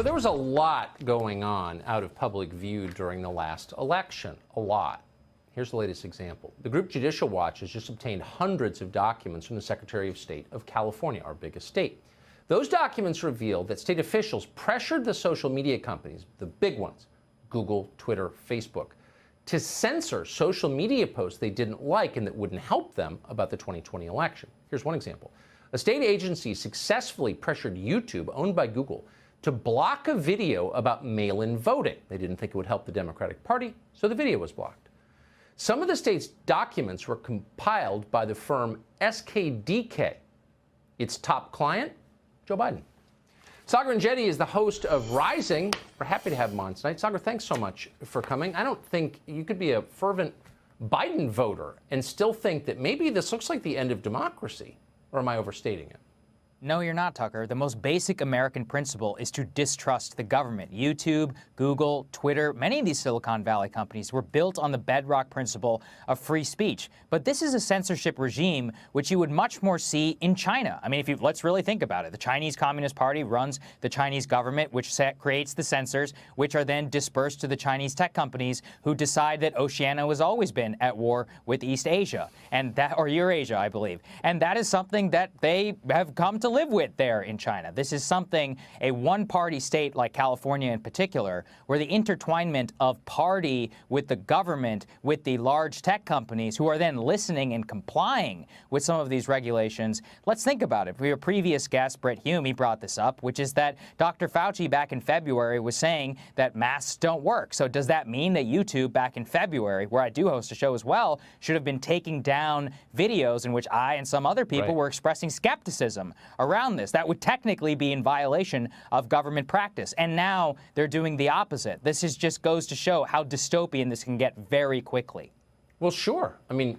there was a lot going on out of public view during the last election, a lot. Here's the latest example. The group Judicial Watch has just obtained hundreds of documents from the Secretary of State of California, our biggest state. Those documents reveal that state officials pressured the social media companies, the big ones, Google, Twitter, Facebook, to censor social media posts they didn't like and that wouldn't help them about the 2020 election. Here's one example. A state agency successfully pressured YouTube, owned by Google, to block a video about mail-in voting. They didn't think it would help the Democratic Party, so the video was blocked. Some of the state's documents were compiled by the firm SKDK. Its top client, Joe Biden. Sagar Enjeti is the host of Rising. We're happy to have him on tonight. Sagar, thanks so much for coming. I don't think you could be a fervent Biden voter and still think that maybe this looks like the end of democracy. Or am I overstating it? No, you're not, Tucker. The most basic American principle is to distrust the government. YouTube, Google, Twitter, many of these Silicon Valley companies were built on the bedrock principle of free speech. But this is a censorship regime which you would much more see in China. I mean, let's really think about it. The Chinese Communist Party runs the Chinese government, which creates the censors, which are then dispersed to the Chinese tech companies who decide that Oceania has always been at war with East Asia, or Eurasia, I believe. And that is something that they have come to live with there in China. This is something, a one-party state like California in particular, where the intertwinement of party with the government, with the large tech companies who are then listening and complying with some of these regulations. Let's think about it. For your previous guest, Brett Hume, he brought this up, which is that Dr. Fauci back in February was saying that masks don't work. So does that mean that YouTube back in February, where I do host a show as well, should have been taking down videos in which I and some other people were expressing skepticism around this? That would technically be in violation of government practice. And now they're doing the opposite. This just goes to show how dystopian this can get very quickly. Well, sure. I mean,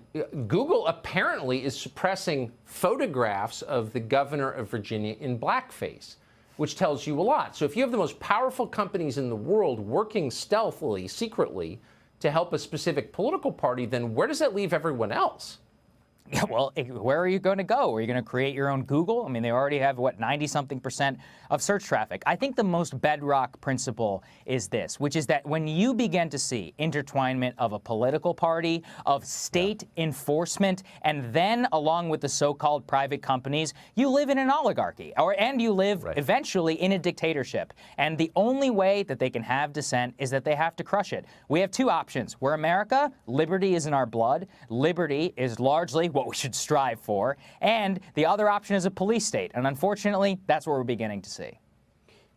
Google apparently is suppressing photographs of the governor of Virginia in blackface, which tells you a lot. So if you have the most powerful companies in the world working stealthily, secretly, to help a specific political party, then where does that leave everyone else? Yeah, well, where are you going to go? Are you going to create your own Google? I mean, they already have, what, 90-something% of search traffic. I think the most bedrock principle is this, which is that when you begin to see intertwinement of a political party, of state enforcement, and then along with the so-called private companies, you live in an oligarchy, and you live eventually in a dictatorship. And the only way that they can have dissent is that they have to crush it. We have two options. We're America. Liberty is in our blood. Liberty is largely what we should strive for, and the other option is a police state, and unfortunately, that's what we're beginning to see.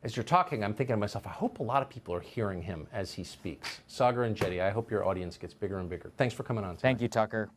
As you're talking, I'm thinking to myself, I hope a lot of people are hearing him as he speaks. Sagar Enjeti, I hope your audience gets bigger and bigger. Thanks for coming on tonight. Thank you, Tucker.